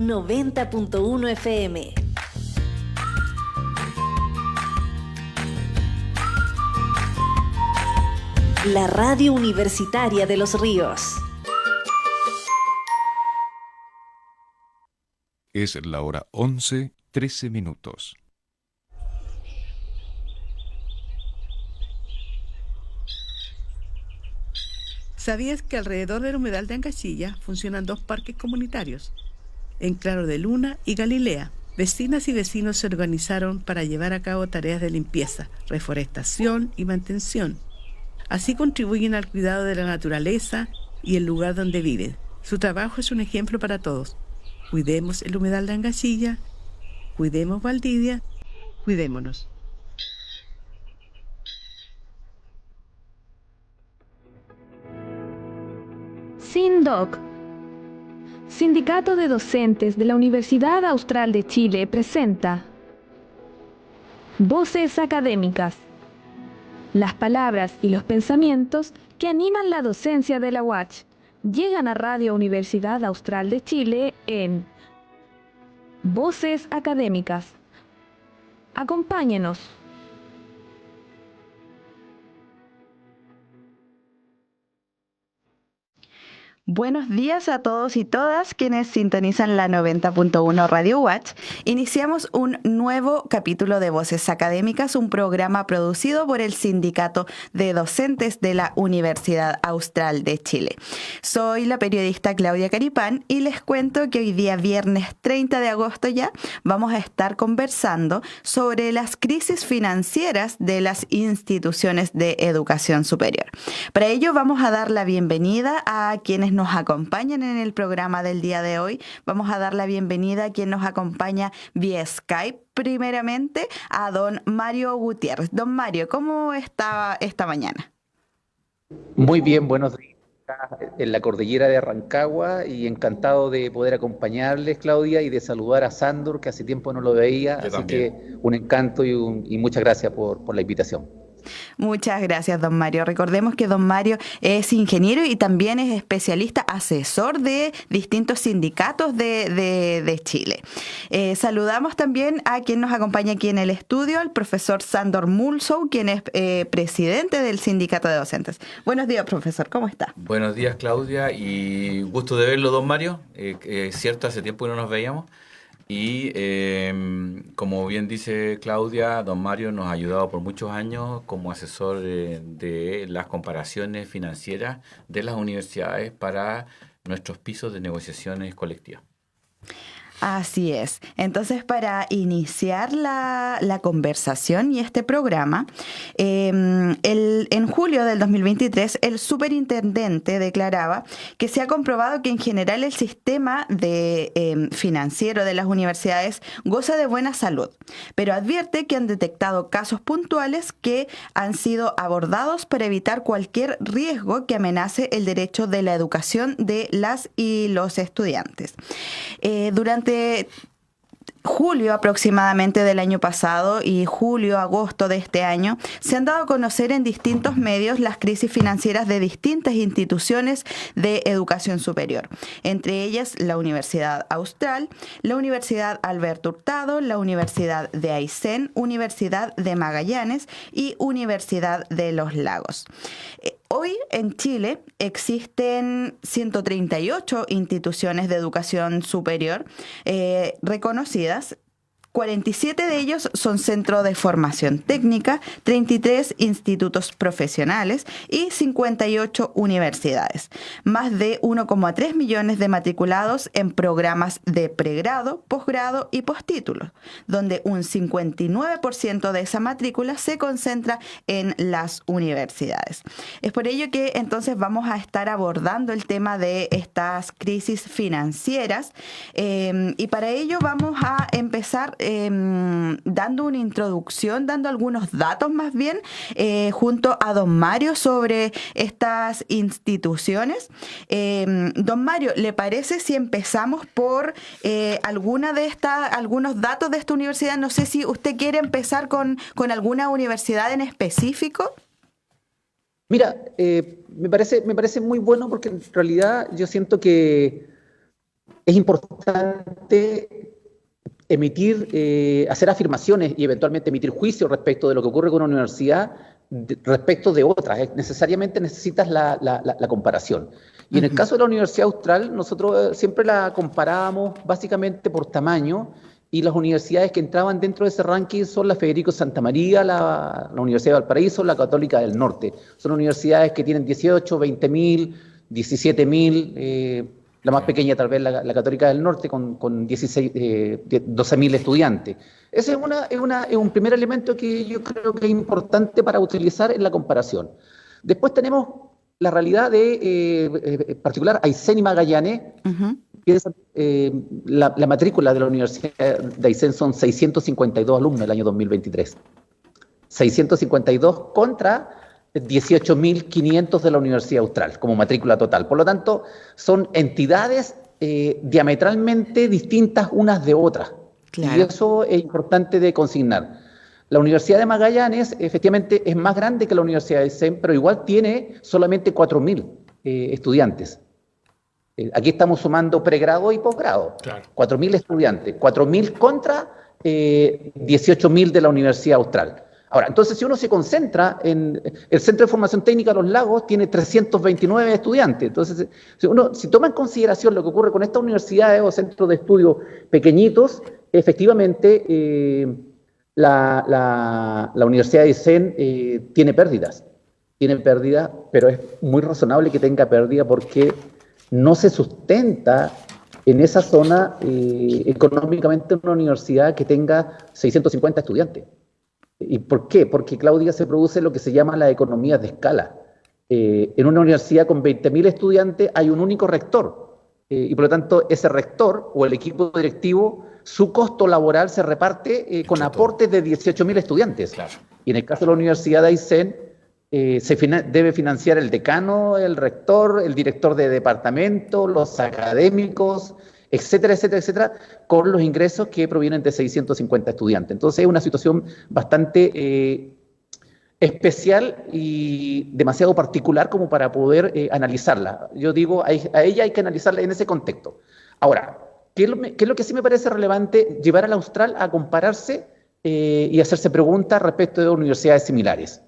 90.1 FM. La radio universitaria de Los Ríos. Es la hora 11:13. ¿Sabías que alrededor del humedal de Ancachilla funcionan 2 parques comunitarios? En Claro de Luna y Galilea, vecinas y vecinos se organizaron para llevar a cabo tareas de limpieza, reforestación y mantención. Así contribuyen al cuidado de la naturaleza y el lugar donde viven. Su trabajo es un ejemplo para todos. Cuidemos el humedal de Ancachilla, cuidemos Valdivia, cuidémonos. SINDOC, Sindicato de Docentes de la Universidad Austral de Chile, presenta Voces Académicas. Las palabras y los pensamientos que animan la docencia de la UACH llegan a Radio Universidad Austral de Chile en Voces Académicas. Acompáñenos. Buenos días a todos y todas quienes sintonizan la 90.1 Radio UACH. Iniciamos un nuevo capítulo de Voces Académicas, un programa producido por el Sindicato de Docentes de la Universidad Austral de Chile. Soy la periodista Claudia Caripán y les cuento que hoy día, viernes 30 de agosto ya, vamos a estar conversando sobre las crisis financieras de las instituciones de educación superior. Para ello vamos a dar la bienvenida a quienes nos acompañan en el programa del día de hoy. Vamos a dar la bienvenida a quien nos acompaña vía Skype. Primeramente a don Mario Gutiérrez. Don Mario, ¿cómo está esta mañana? Muy bien, buenos días. En la cordillera de Rancagua y encantado de poder acompañarles, Claudia, y de saludar a Sandor, que hace tiempo no lo veía. Yo así también. que un encanto y muchas gracias por la invitación. Muchas gracias, don Mario. Recordemos que don Mario es ingeniero y también es especialista, asesor de distintos sindicatos de Chile. Saludamos también a quien nos acompaña aquí en el estudio, al profesor Sandor Mulsow, quien es presidente del Sindicato de Docentes. Buenos días, profesor. ¿Cómo está? Buenos días, Claudia, y gusto de verlo, don Mario. Es cierto, hace tiempo que no nos veíamos. Y como bien dice Claudia, don Mario nos ha ayudado por muchos años como asesor de las comparaciones financieras de las universidades para nuestros pisos de negociaciones colectivas. Así es. Entonces, para iniciar la conversación y este programa, en julio del 2023, el superintendente declaraba que se ha comprobado que en general el sistema financiero de las universidades goza de buena salud, pero advierte que han detectado casos puntuales que han sido abordados para evitar cualquier riesgo que amenace el derecho de la educación de las y los estudiantes. Durante julio aproximadamente del año pasado y julio-agosto de este año, se han dado a conocer en distintos medios las crisis financieras de distintas instituciones de educación superior, entre ellas la Universidad Austral, la Universidad Alberto Hurtado, la Universidad de Aysén, Universidad de Magallanes y Universidad de Los Lagos. Hoy en Chile existen 138 instituciones de educación superior reconocidas. 47 de ellos son centros de formación técnica, 33 institutos profesionales y 58 universidades. Más de 1,3 millones de matriculados en programas de pregrado, posgrado y postítulos, donde un 59% de esa matrícula se concentra en las universidades. Es por ello que entonces vamos a estar abordando el tema de estas crisis financieras y para ello vamos a empezar dando una introducción, dando algunos datos más bien, junto a don Mario sobre estas instituciones. Don Mario, ¿le parece si empezamos por algunos datos de esta universidad? No sé si usted quiere empezar con alguna universidad en específico. Mira, me parece muy bueno porque en realidad yo siento que es importante hacer afirmaciones y eventualmente emitir juicios respecto de lo que ocurre con una universidad respecto de otras. Necesariamente necesitas la comparación. Y en el caso de la Universidad Austral, nosotros siempre la comparábamos básicamente por tamaño, y las universidades que entraban dentro de ese ranking son la Federico Santa María, la Universidad de Valparaíso, la Católica del Norte. Son universidades que tienen 18, 20.000, 17.000, la más pequeña tal vez la Católica del Norte con 12.000 estudiantes. Ese es un primer elemento que yo creo que es importante para utilizar en la comparación. Después tenemos la realidad de, particular, Aysén y Magallanes. La matrícula de la Universidad de Aysén son 652 alumnos el año 2023. 652 contra 18.500 de la Universidad Austral como matrícula total. Por lo tanto, son entidades diametralmente distintas unas de otras. Claro. Y eso es importante de consignar. La Universidad de Magallanes efectivamente es más grande que la Universidad de Aysén, pero igual tiene solamente 4.000 estudiantes. Aquí estamos sumando pregrado y posgrado. Claro. 4.000 estudiantes, 4.000 contra 18.000 de la Universidad Austral. Ahora, entonces, si uno se concentra en el Centro de Formación Técnica Los Lagos, tiene 329 estudiantes. Entonces, si toma en consideración lo que ocurre con estas universidades o centros de estudio pequeñitos, efectivamente, la Universidad de Aysén tiene pérdidas, pero es muy razonable que tenga pérdida porque no se sustenta en esa zona económicamente una universidad que tenga 650 estudiantes. ¿Y por qué? Porque, Claudia, se produce lo que se llama la economía de escala. En una universidad con 20.000 estudiantes hay un único rector, y por lo tanto ese rector o el equipo directivo, su costo laboral se reparte con aportes de 18.000 estudiantes. Claro. Y en el caso de la Universidad de Aysén, debe financiar el decano, el rector, el director de departamento, los académicos, etcétera, etcétera, etcétera, con los ingresos que provienen de 650 estudiantes. Entonces es una situación bastante especial y demasiado particular como para poder analizarla. Yo digo, a ella hay que analizarla en ese contexto. Ahora, ¿qué es lo que sí me parece relevante? Llevar al Austral a compararse y hacerse preguntas respecto de universidades similares.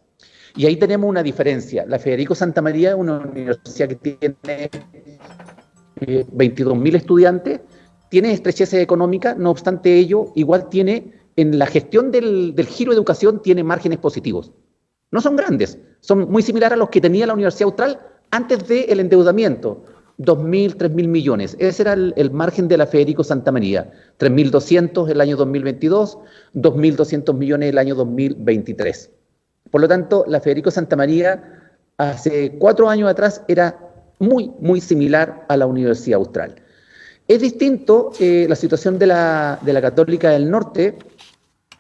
Y ahí tenemos una diferencia. La Federico Santa María es una universidad que tiene 22.000 estudiantes, tiene estrecheces económicas, no obstante ello, igual tiene, en la gestión del giro de educación, tiene márgenes positivos. No son grandes, son muy similares a los que tenía la Universidad Austral antes del endeudamiento, 2.000, 3.000 millones. Ese era el margen de la Federico Santa María, 3.200 el año 2022, 2.200 millones el año 2023. Por lo tanto, la Federico Santa María hace 4 años atrás era muy, muy similar a la Universidad Austral. Es distinto la situación de la Católica del Norte,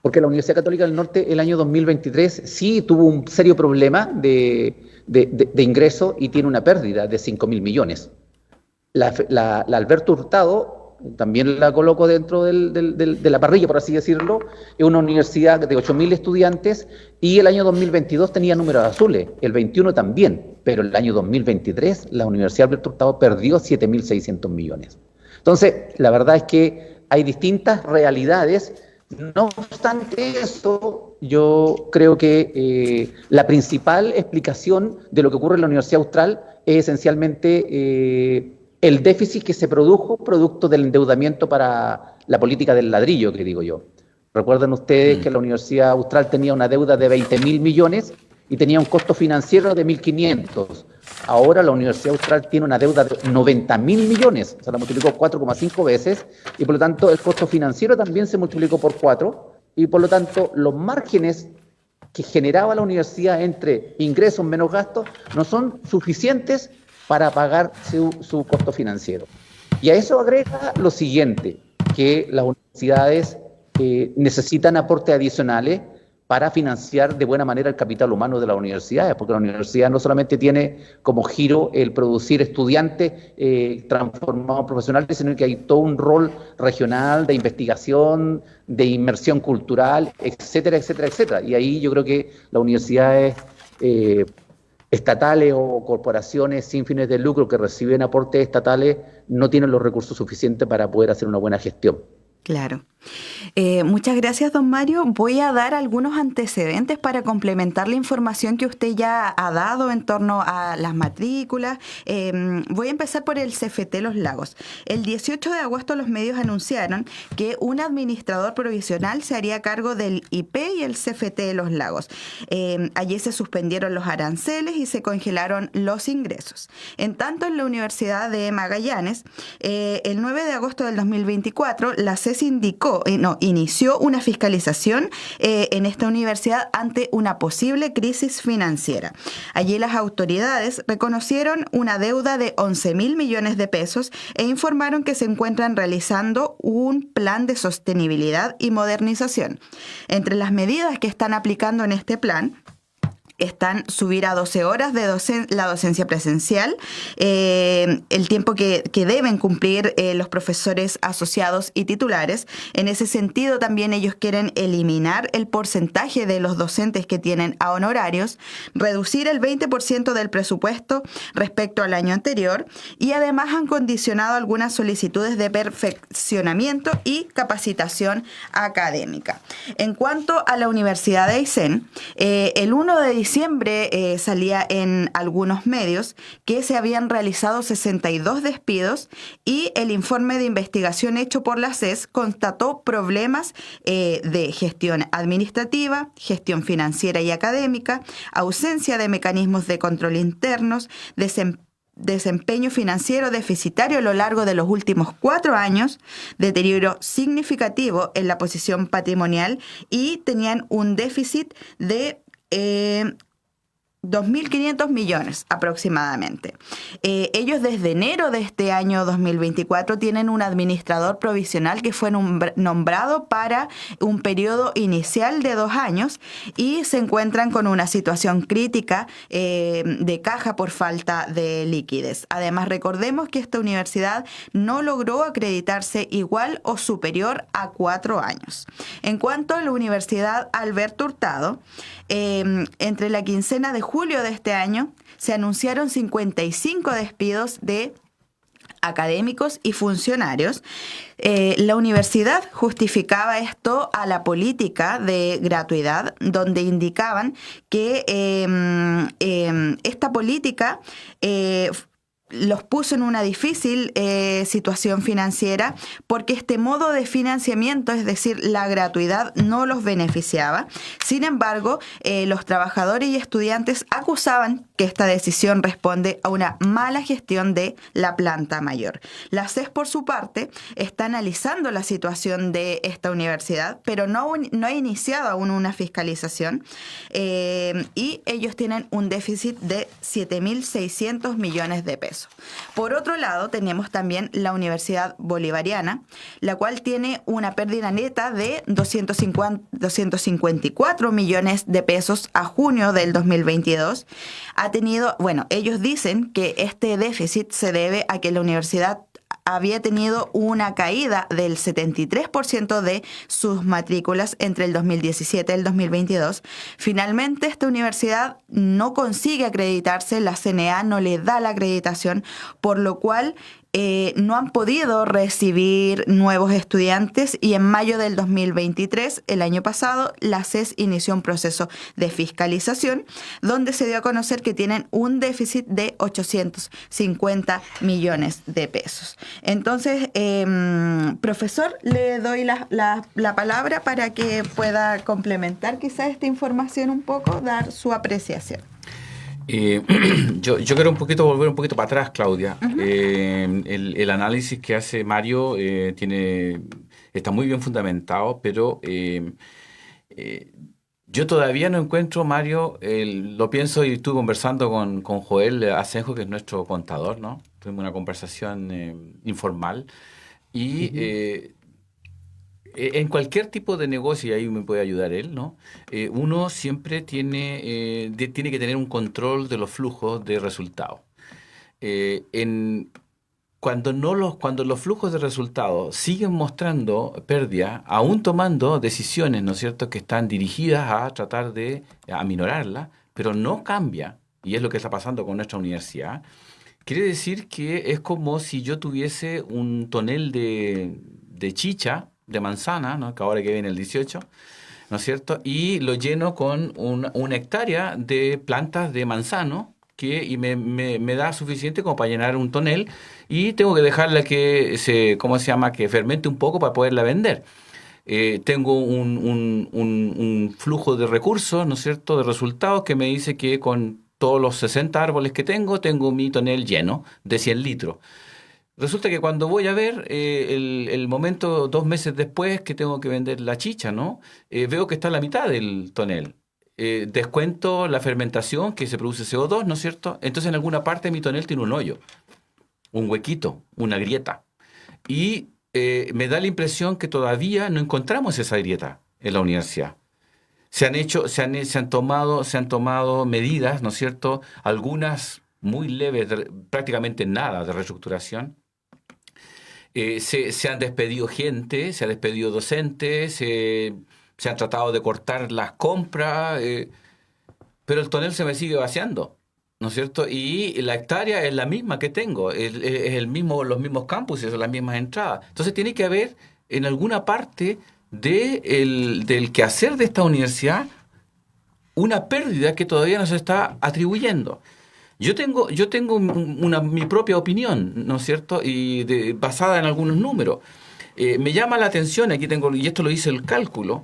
porque la Universidad Católica del Norte el año 2023 sí tuvo un serio problema de ingreso y tiene una pérdida de 5.000 millones. La Alberto Hurtado, también la coloco dentro de la parrilla, por así decirlo, es una universidad de 8.000 estudiantes y el año 2022 tenía números azules, el 21 también, pero el año 2023 la Universidad Alberto Hurtado perdió 7.600 millones. Entonces, la verdad es que hay distintas realidades. No obstante eso, yo creo que la principal explicación de lo que ocurre en la Universidad Austral es esencialmente el déficit que se produjo producto del endeudamiento para la política del ladrillo, que digo yo. Recuerden ustedes que la Universidad Austral tenía una deuda de 20.000 millones y tenía un costo financiero de 1.500. Ahora la Universidad Austral tiene una deuda de 90.000 millones, o sea, la multiplicó 4,5 veces, y por lo tanto el costo financiero también se multiplicó por 4, y por lo tanto los márgenes que generaba la universidad entre ingresos menos gastos no son suficientes para pagar su costo financiero. Y a eso agrega lo siguiente, que las universidades necesitan aportes adicionales para financiar de buena manera el capital humano de las universidades, porque la universidad no solamente tiene como giro el producir estudiantes transformados en profesionales, sino que hay todo un rol regional de investigación, de inmersión cultural, etcétera, etcétera, etcétera. Y ahí yo creo que las universidades estatales o corporaciones sin fines de lucro que reciben aportes estatales no tienen los recursos suficientes para poder hacer una buena gestión. Claro. Muchas gracias, don Mario. Voy a dar algunos antecedentes para complementar la información que usted ya ha dado en torno a las matrículas. Voy a empezar por el CFT Los Lagos. El 18 de agosto los medios anunciaron que un administrador provisional se haría cargo del IP y el CFT de Los Lagos. Allí se suspendieron los aranceles y se congelaron los ingresos. En tanto, en la Universidad de Magallanes, el 9 de agosto del 2024, la CES inició una fiscalización en esta universidad ante una posible crisis financiera. Allí las autoridades reconocieron una deuda de 11.000 millones de pesos e informaron que se encuentran realizando un plan de sostenibilidad y modernización. Entre las medidas que están aplicando en este plan están subir a 12 horas de la docencia presencial, el tiempo que deben cumplir los profesores asociados y titulares. En ese sentido, también ellos quieren eliminar el porcentaje de los docentes que tienen a honorarios, reducir el 20% del presupuesto respecto al año anterior y además han condicionado algunas solicitudes de perfeccionamiento y capacitación académica. En cuanto a la Universidad de Aysén, el 1 de diciembre salía en algunos medios que se habían realizado 62 despidos y el informe de investigación hecho por la CES constató problemas de gestión administrativa, gestión financiera y académica, ausencia de mecanismos de control internos, desempeño financiero deficitario a lo largo de los últimos 4 años, deterioro significativo en la posición patrimonial y tenían un déficit de 2.500 millones aproximadamente. Ellos desde enero de este año 2024 tienen un administrador provisional que fue nombrado para un periodo inicial de 2 años y se encuentran con una situación crítica de caja por falta de liquidez. Además, recordemos que esta universidad no logró acreditarse igual o superior a 4 años. En cuanto a la Universidad Alberto Hurtado, entre la quincena de julio de este año se anunciaron 55 despidos de académicos y funcionarios. La universidad justificaba esto a la política de gratuidad, donde indicaban que esta política los puso en una difícil situación financiera porque este modo de financiamiento, es decir, la gratuidad, no los beneficiaba. Sin embargo, los trabajadores y estudiantes acusaban que esta decisión responde a una mala gestión de la planta mayor. La CES, por su parte, está analizando la situación de esta universidad, pero no ha iniciado aún una fiscalización y ellos tienen un déficit de 7.600 millones de pesos. Por otro lado, tenemos también la Universidad Bolivariana, la cual tiene una pérdida neta de 254 millones de pesos a junio del 2022. Ellos dicen que este déficit se debe a que la universidad había tenido una caída del 73% de sus matrículas entre el 2017 y el 2022. Finalmente, esta universidad no consigue acreditarse, la CNA no le da la acreditación, por lo cual no han podido recibir nuevos estudiantes y en mayo del 2023, el año pasado, la CES inició un proceso de fiscalización donde se dio a conocer que tienen un déficit de 850 millones de pesos. Entonces, profesor, le doy la palabra para que pueda complementar quizás esta información un poco, dar su apreciación. Yo quiero volver un poquito para atrás, Claudia. Uh-huh. El análisis que hace Mario está muy bien fundamentado, pero yo todavía no encuentro, Mario, lo pienso y estuve conversando con Joel Asenjo, que es nuestro contador, ¿no? Tuvimos una conversación informal y uh-huh. En cualquier tipo de negocio, y ahí me puede ayudar él, ¿no? Uno siempre tiene que tener un control de los flujos de resultados. Cuando los flujos de resultados siguen mostrando pérdida, aún tomando decisiones, ¿no es cierto?, que están dirigidas a tratar de aminorarla, pero no cambia y es lo que está pasando con nuestra universidad, quiere decir que es como si yo tuviese un tonel de chicha, de manzana, ¿no? Que ahora que viene el 18, ¿no es cierto? Y lo lleno con una hectárea de plantas de manzano y me da suficiente como para llenar un tonel y tengo que dejarla ¿cómo se llama? Que fermente un poco para poderla vender. Tengo un flujo de recursos, ¿no es cierto?, de resultados que me dice que con todos los 60 árboles que tengo mi tonel lleno de 100 litros. Resulta que cuando voy a ver el momento, 2 meses después que tengo que vender la chicha, ¿no? Veo que está a la mitad del tonel. Descuento la fermentación, que se produce CO2, ¿no es cierto? Entonces en alguna parte de mi tonel tiene un hoyo, un huequito, una grieta. Y me da la impresión que todavía no encontramos esa grieta en la universidad. Se han tomado medidas, ¿no es cierto? Algunas muy leves, prácticamente nada de reestructuración. Se han despedido gente, se ha despedido docentes, se han tratado de cortar las compras, pero el tonel se me sigue vaciando, ¿no es cierto? Y la hectárea es la misma que tengo, es los mismos campuses, las mismas entradas. Entonces tiene que haber en alguna parte del quehacer de esta universidad una pérdida que todavía no se está atribuyendo. Yo tengo mi propia opinión, ¿no es cierto? Y basada en algunos números. Me llama la atención, aquí tengo, y esto lo hice el cálculo,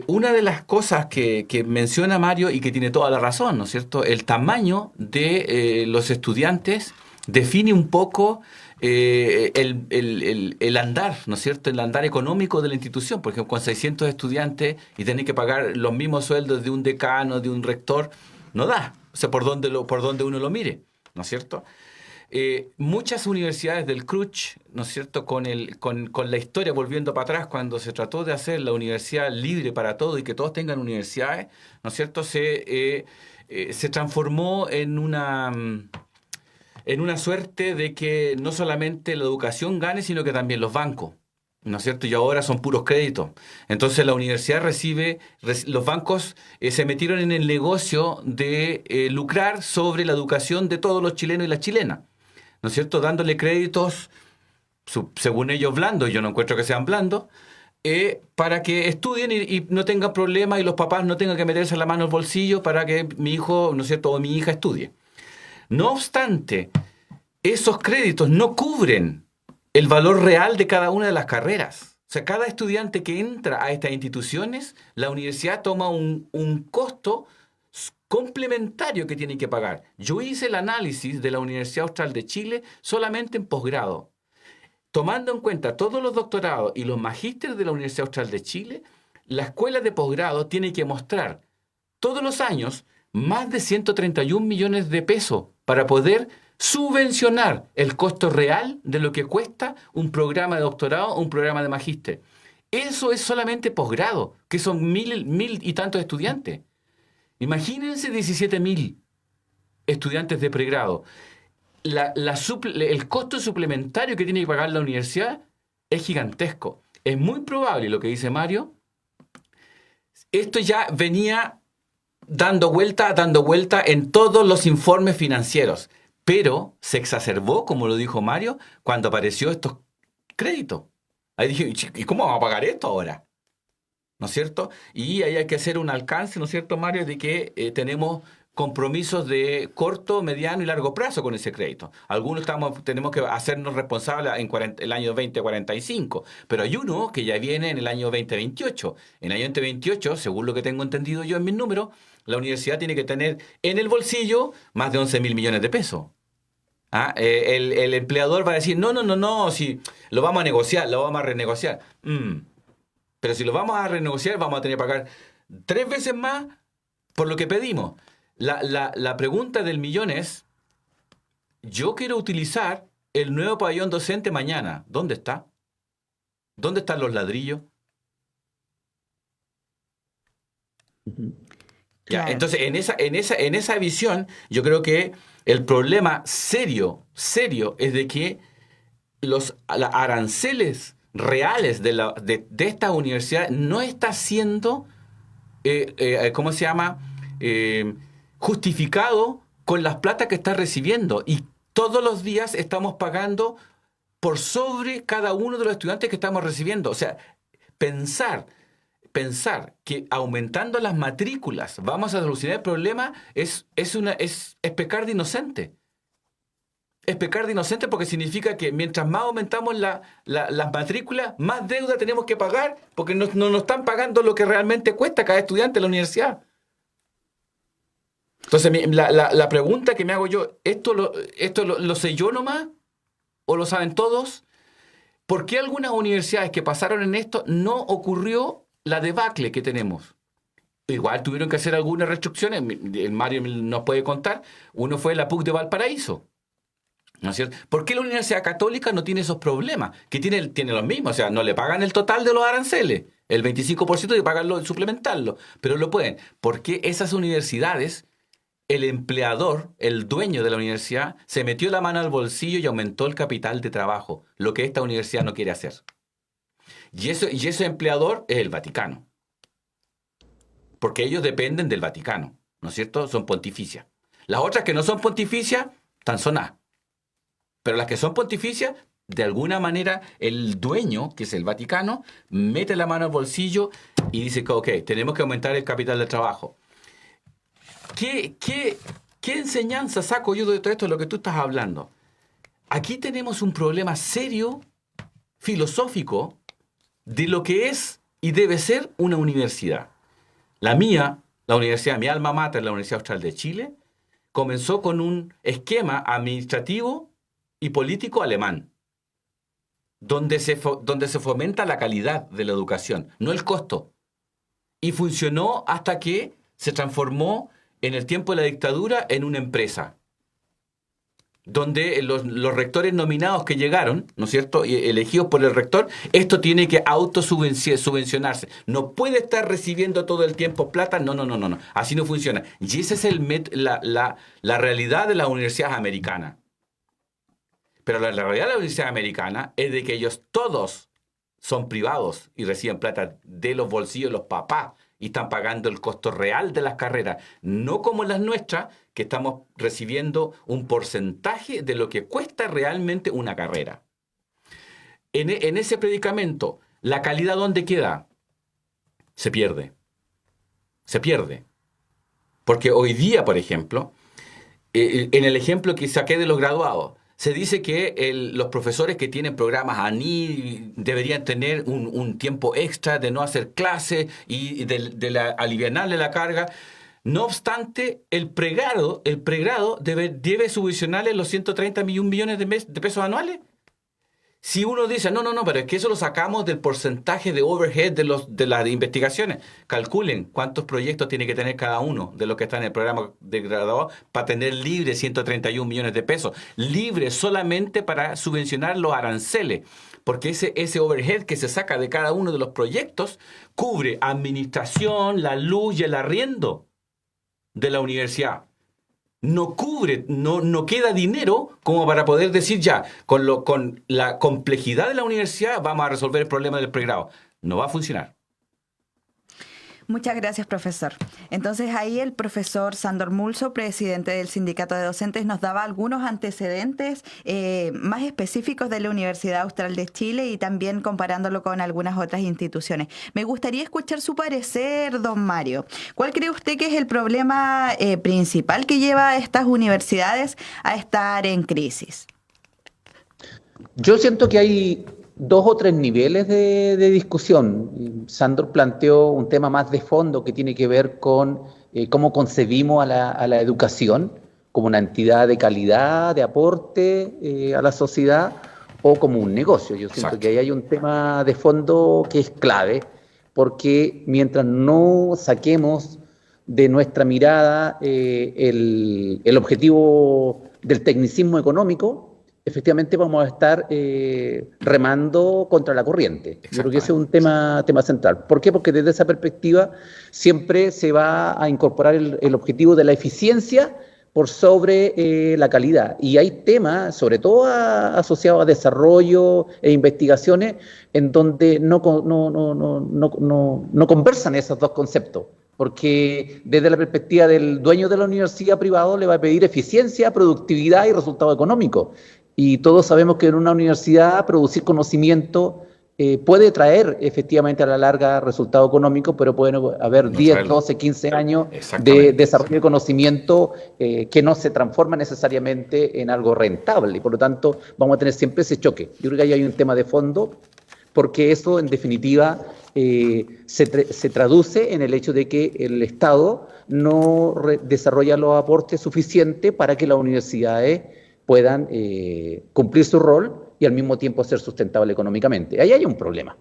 una de las cosas que menciona Mario y que tiene toda la razón, ¿no es cierto? El tamaño de los estudiantes define un poco el andar, ¿no es cierto? El andar económico de la institución. Por ejemplo, con 600 estudiantes y tener que pagar los mismos sueldos de un decano, de un rector, no da. O sea, por donde uno lo mire, ¿no es cierto? Muchas universidades del CRUCH, ¿no es cierto?, con la historia volviendo para atrás, cuando se trató de hacer la universidad libre para todos y que todos tengan universidades, ¿no es cierto?, se transformó en una suerte de que no solamente la educación gane, sino que también los bancos, ¿no es cierto? Y ahora son puros créditos. Entonces la universidad los bancos se metieron en el negocio de lucrar sobre la educación de todos los chilenos y las chilenas, ¿no es cierto? Dándole créditos, según ellos, blandos, yo no encuentro que sean blandos, para que estudien y no tengan problemas y los papás no tengan que meterse la mano al bolsillo para que mi hijo, ¿no es cierto?, o mi hija estudie. No obstante, esos créditos no cubren el valor real de cada una de las carreras. O sea, cada estudiante que entra a estas instituciones, la universidad toma un costo complementario que tiene que pagar. Yo hice el análisis de la Universidad Austral de Chile solamente en posgrado. Tomando en cuenta todos los doctorados y los magísteres de la Universidad Austral de Chile, la escuela de posgrado tiene que mostrar todos los años más de 131 millones de pesos para poder subvencionar el costo real de lo que cuesta un programa de doctorado o un programa de magíster. Eso es solamente posgrado, que son mil y tantos estudiantes. Imagínense 17.000 estudiantes de pregrado. El costo suplementario que tiene que pagar la universidad es gigantesco. Es muy probable, lo que dice Mario, esto ya venía dando vuelta en todos los informes financieros. Pero se exacerbó, como lo dijo Mario, cuando apareció estos créditos. Ahí dije, ¿y cómo vamos a pagar esto ahora? ¿No es cierto? Y ahí hay que hacer un alcance, ¿no es cierto, Mario?, de que tenemos compromisos de corto, mediano y largo plazo con ese crédito. Algunos tenemos que hacernos responsables en el año 2045, pero hay uno que ya viene en el año 2028. En el año 2028, según lo que tengo entendido yo en mis números, la universidad tiene que tener en el bolsillo más de 11.000 millones de pesos. El empleador va a decir, no, si lo vamos a negociar, lo vamos a renegociar. Pero si lo vamos a renegociar, vamos a tener que pagar 3 veces más por lo que pedimos. La pregunta del millón es, yo quiero utilizar el nuevo pabellón docente mañana. ¿Dónde está? ¿Dónde están los ladrillos? Ya, Claro. entonces, en esa visión, yo creo que el problema serio es de que los aranceles reales de esta universidad no está siendo, ¿cómo se llama?, justificado con las plata que está recibiendo. Y todos los días estamos pagando por sobre cada uno de los estudiantes que estamos recibiendo. O sea, pensar que aumentando las matrículas vamos a solucionar el problema es pecar de inocente. Es pecar de inocente porque significa que mientras más aumentamos las matrículas, más deuda tenemos que pagar porque no nos están pagando lo que realmente cuesta cada estudiante en la universidad. Entonces, la pregunta que me hago yo, ¿esto lo sé yo nomás? ¿O lo saben todos? ¿Por qué algunas universidades que pasaron en esto no ocurrió la debacle que tenemos? Igual tuvieron que hacer algunas restricciones, el Mario nos puede contar. Uno fue la PUC de Valparaíso, ¿no es cierto? ¿Por qué la Universidad Católica no tiene esos problemas? Que tiene los mismos, o sea, no le pagan el total de los aranceles, el 25% de pagarlo, suplementarlo, pero lo pueden. ¿Por qué esas universidades, el empleador, el dueño de la universidad, se metió la mano al bolsillo y aumentó el capital de trabajo, lo que esta universidad no quiere hacer? Y ese empleador es el Vaticano. Porque ellos dependen del Vaticano, ¿no es cierto? Son pontificias. Las otras que no son pontificias, están sonadas. Pero las que son pontificias, de alguna manera, el dueño, que es el Vaticano, mete la mano al bolsillo y dice que, ok, tenemos que aumentar el capital de trabajo. ¿Qué enseñanza saco yo de todo esto de lo que tú estás hablando? Aquí tenemos un problema serio, filosófico, de lo que es y debe ser una universidad. La mía, la universidad, mi alma mater, la Universidad Austral de Chile, comenzó con un esquema administrativo y político alemán, donde se fomenta la calidad de la educación, no el costo. Y funcionó hasta que se transformó en el tiempo de la dictadura en una empresa, donde los rectores nominados que llegaron, ¿no es cierto?, elegidos por el rector, esto tiene que autosubvencionarse. No puede estar recibiendo todo el tiempo plata, no. Así no funciona. Y esa es la realidad de las universidades americanas. Pero la realidad de la universidad americana es de que ellos todos son privados y reciben plata de los bolsillos de los papás y están pagando el costo real de las carreras, no como las nuestras, que estamos recibiendo un porcentaje de lo que cuesta realmente una carrera. En ese predicamento, ¿la calidad dónde queda? Se pierde. Se pierde. Porque hoy día, por ejemplo, en el ejemplo que saqué de los graduados, se dice que los profesores que tienen programas ANI deberían tener un tiempo extra de no hacer clase y de alivianarle la carga. No obstante, el pregrado debe subvencionarle los 131 millones de pesos anuales. Si uno dice, no, pero es que eso lo sacamos del porcentaje de overhead de las investigaciones. Calculen cuántos proyectos tiene que tener cada uno de los que están en el programa de graduado para tener libre 131 millones de pesos. Libre solamente para subvencionar los aranceles. Porque ese overhead que se saca de cada uno de los proyectos cubre administración, la luz y el arriendo de la universidad. No cubre, no queda dinero como para poder decir ya, con la complejidad de la universidad vamos a resolver el problema del pregrado. No va a funcionar. Muchas gracias, profesor. Entonces ahí el profesor Sándor Mulso, presidente del Sindicato de Docentes, nos daba algunos antecedentes más específicos de la Universidad Austral de Chile y también comparándolo con algunas otras instituciones. Me gustaría escuchar su parecer, don Mario. ¿Cuál cree usted que es el problema principal que lleva a estas universidades a estar en crisis? Yo siento que hay 2 o 3 niveles de discusión. Sándor planteó un tema más de fondo que tiene que ver con cómo concebimos a la educación como una entidad de calidad, de aporte a la sociedad o como un negocio. Yo siento que ahí hay un tema de fondo que es clave, porque mientras no saquemos de nuestra mirada el objetivo del tecnicismo económico, efectivamente vamos a estar remando contra la corriente. Yo creo que ese es un tema central. ¿Por qué? Porque desde esa perspectiva siempre se va a incorporar el objetivo de la eficiencia por sobre la calidad. Y hay temas, sobre todo asociados a desarrollo e investigaciones, en donde no conversan esos dos conceptos. porque desde la perspectiva del dueño de la universidad privado le va a pedir eficiencia, productividad y resultado económico. Y todos sabemos que en una universidad producir conocimiento puede traer efectivamente a la larga resultado económico, pero pueden haber 10, 12, 15 años de desarrollo de conocimiento que no se transforma necesariamente en algo rentable. Y por lo tanto vamos a tener siempre ese choque. Yo creo que ahí hay un tema de fondo, porque eso en definitiva se traduce en el hecho de que el Estado no desarrolla los aportes suficientes para que las universidades puedan cumplir su rol y al mismo tiempo ser sustentable económicamente. Ahí hay un problema.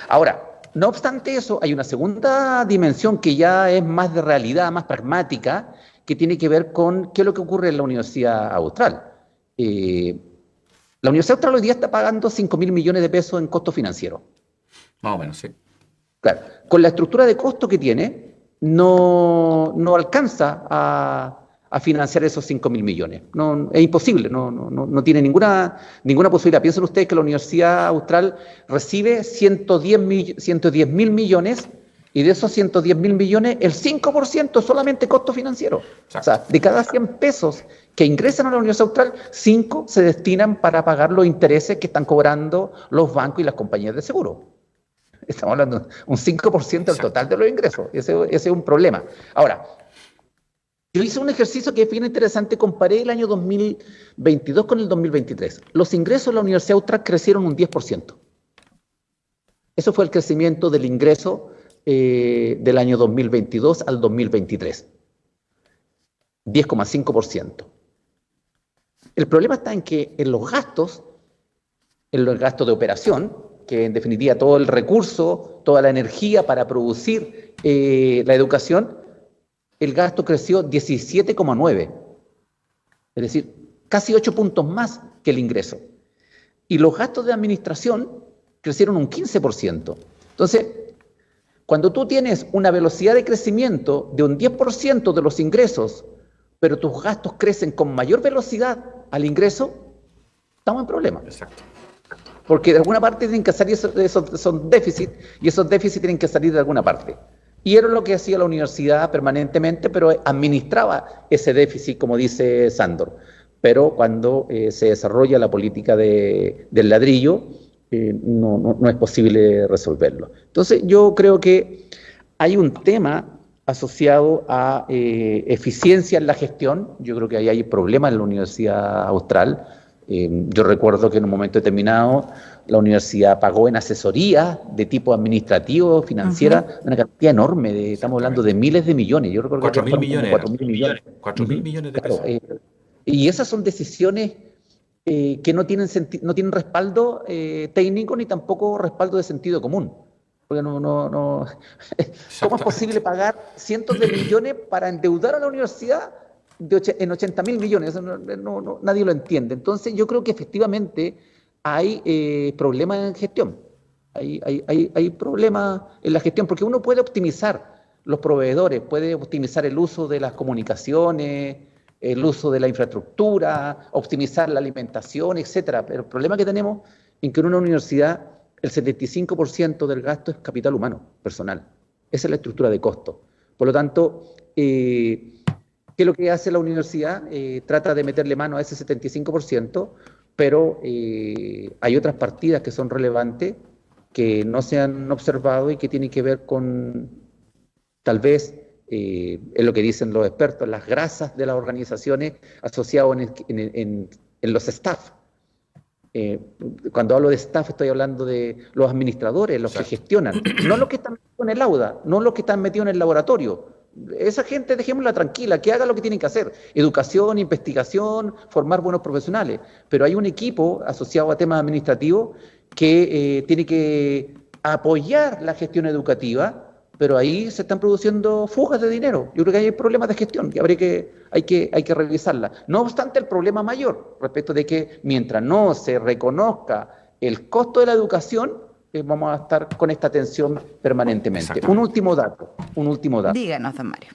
Ahora, no obstante eso, hay una segunda dimensión que ya es más de realidad, más pragmática, que tiene que ver con qué es lo que ocurre en la Universidad Austral. La Universidad Austral hoy día está pagando 5.000 millones de pesos en costo financiero. Más o menos, sí. Claro, con la estructura de costo que tiene, no alcanza a financiar esos 5.000 millones. No, es imposible, no tiene ninguna posibilidad. Piensen ustedes que la Universidad Austral recibe 110.000 millones, y de esos 110.000 millones, el 5% es solamente costo financiero. Exacto. O sea, de cada 100 pesos que ingresan a la Universidad Austral, 5 se destinan para pagar los intereses que están cobrando los bancos y las compañías de seguro. Estamos hablando de un 5% del total de los ingresos. Ese es un problema. Ahora, yo hice un ejercicio que es bien interesante, comparé el año 2022 con el 2023. Los ingresos de la Universidad Austral crecieron un 10%. Eso fue el crecimiento del ingreso del año 2022 al 2023. 10,5%. El problema está en que en los gastos de operación, que en definitiva todo el recurso, toda la energía para producir la educación, el gasto creció 17,9%, es decir, casi 8 puntos más que el ingreso. Y los gastos de administración crecieron un 15%. Entonces, cuando tú tienes una velocidad de crecimiento de un 10% de los ingresos, pero tus gastos crecen con mayor velocidad al ingreso, estamos en problemas. Exacto. Porque de alguna parte tienen que salir esos déficits, y esos déficits tienen que salir de alguna parte. Y era lo que hacía la universidad permanentemente, pero administraba ese déficit, como dice Sándor. Pero cuando se desarrolla la política del ladrillo, no es posible resolverlo. Entonces yo creo que hay un tema asociado a eficiencia en la gestión. Yo creo que ahí hay problemas en la Universidad Austral. Yo recuerdo que en un momento determinado la universidad pagó en asesoría de tipo administrativo, financiera, una cantidad enorme, estamos hablando de miles de millones. Yo recuerdo 4.000 millones. 4.000 millones. 4.000 millones de pesos. Y esas son decisiones que no tienen respaldo técnico ni tampoco respaldo de sentido común. Porque ¿cómo es posible pagar cientos de millones para endeudar a la universidad en 80.000 millones? Eso nadie lo entiende. Entonces yo creo que efectivamente hay problemas en gestión. Hay problemas en la gestión, porque uno puede optimizar los proveedores, puede optimizar el uso de las comunicaciones, el uso de la infraestructura, optimizar la alimentación, etcétera. Pero el problema que tenemos es que en una universidad el 75% del gasto es capital humano, personal. Esa es la estructura de costo. Por lo tanto, ¿qué es lo que hace la universidad? Trata de meterle mano a ese 75%, pero hay otras partidas que son relevantes, que no se han observado y que tienen que ver con, tal vez, es lo que dicen los expertos, las grasas de las organizaciones asociadas en los staff. Cuando hablo de staff estoy hablando de los administradores, los que gestionan, no los que están metidos en el aula, no los que están metidos en el laboratorio. Esa gente dejémosla tranquila, que haga lo que tienen que hacer: educación, investigación, formar buenos profesionales. Pero hay un equipo asociado a temas administrativos que tiene que apoyar la gestión educativa, pero ahí se están produciendo fugas de dinero. Yo creo que hay problemas de gestión que hay que revisarla. No obstante, el problema mayor respecto de que mientras no se reconozca el costo de la educación, vamos a estar con esta tensión permanentemente. Un último dato. Díganos, don Mario.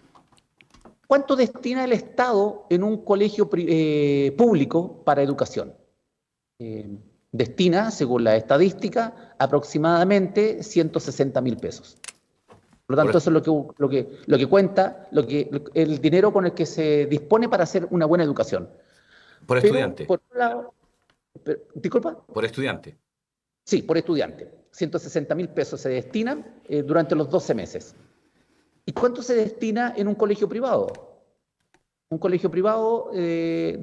¿Cuánto destina el Estado en un colegio público para educación? Destina, según la estadística, aproximadamente 160.000 pesos. Por lo tanto, eso es lo que cuenta, el dinero con el que se dispone para hacer una buena educación. Por estudiante. Por un lado, ¿disculpa? Por estudiante. Sí, por estudiante. 160.000 pesos se destinan durante los 12 meses. ¿Y cuánto se destina en un colegio privado? Un colegio privado de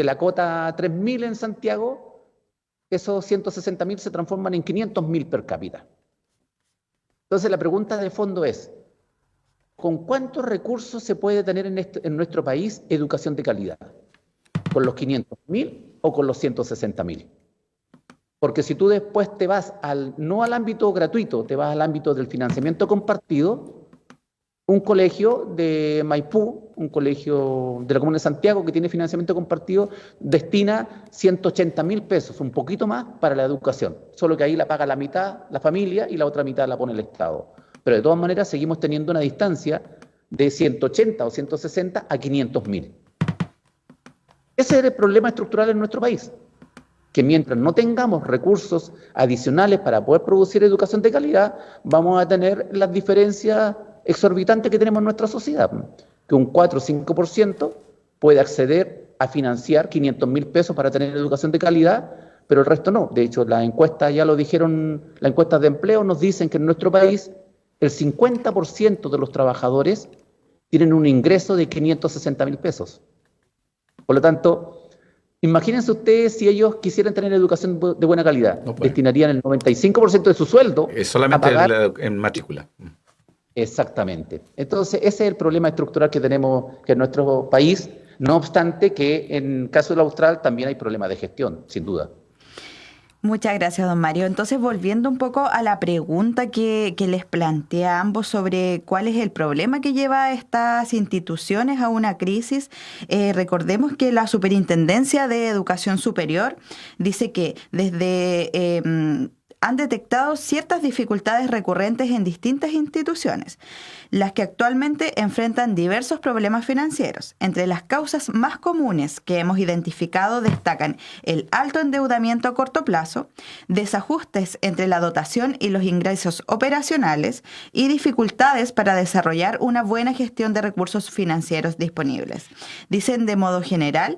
la cota 3.000 en Santiago, esos 160.000 se transforman en 500.000 per cápita. Entonces la pregunta de fondo es, ¿con cuántos recursos se puede tener en nuestro país educación de calidad? ¿Con los 500.000 o con los 160.000? Porque si tú después te vas no al ámbito gratuito, te vas al ámbito del financiamiento compartido, un colegio de Maipú, un colegio de la Comuna de Santiago que tiene financiamiento compartido, destina 180.000 pesos, un poquito más, para la educación. Solo que ahí la paga la mitad la familia y la otra mitad la pone el Estado. Pero de todas maneras seguimos teniendo una distancia de 180 o 160 a 500.000. Ese es el problema estructural en nuestro país, que mientras no tengamos recursos adicionales para poder producir educación de calidad, vamos a tener las diferencias exorbitantes que tenemos en nuestra sociedad, que un 4 o 5% puede acceder a financiar 500.000 pesos para tener educación de calidad, pero el resto no. De hecho, las encuestas ya lo dijeron, las encuestas de empleo nos dicen que en nuestro país el 50% de los trabajadores tienen un ingreso de 560.000 pesos. Por lo tanto, imagínense ustedes si ellos quisieran tener educación de buena calidad, no destinarían el 95% de su sueldo solamente a pagar en matrícula. Exactamente. Entonces, ese es el problema estructural que tenemos en nuestro país, no obstante que en el caso del Austral también hay problemas de gestión, sin duda. Muchas gracias, don Mario. Entonces, volviendo un poco a la pregunta que les planteé a ambos sobre cuál es el problema que lleva a estas instituciones a una crisis, recordemos que la Superintendencia de Educación Superior dice que desde han detectado ciertas dificultades recurrentes en distintas instituciones, las que actualmente enfrentan diversos problemas financieros. Entre las causas más comunes que hemos identificado destacan el alto endeudamiento a corto plazo, desajustes entre la dotación y los ingresos operacionales y dificultades para desarrollar una buena gestión de recursos financieros disponibles. Dicen de modo general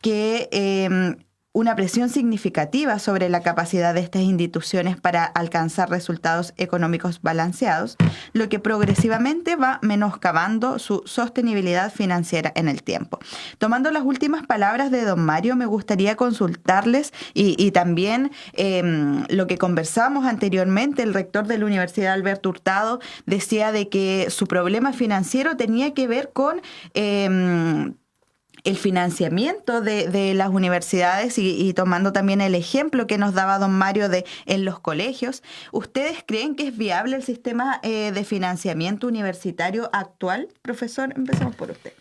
que una presión significativa sobre la capacidad de estas instituciones para alcanzar resultados económicos balanceados, lo que progresivamente va menoscabando su sostenibilidad financiera en el tiempo. Tomando las últimas palabras de don Mario, me gustaría consultarles y también lo que conversamos anteriormente. El rector de la Universidad Alberto Hurtado decía de que su problema financiero tenía que ver con el financiamiento de las universidades y tomando también el ejemplo que nos daba don Mario en los colegios. ¿Ustedes creen que es viable el sistema de financiamiento universitario actual? Profesor, empecemos por usted.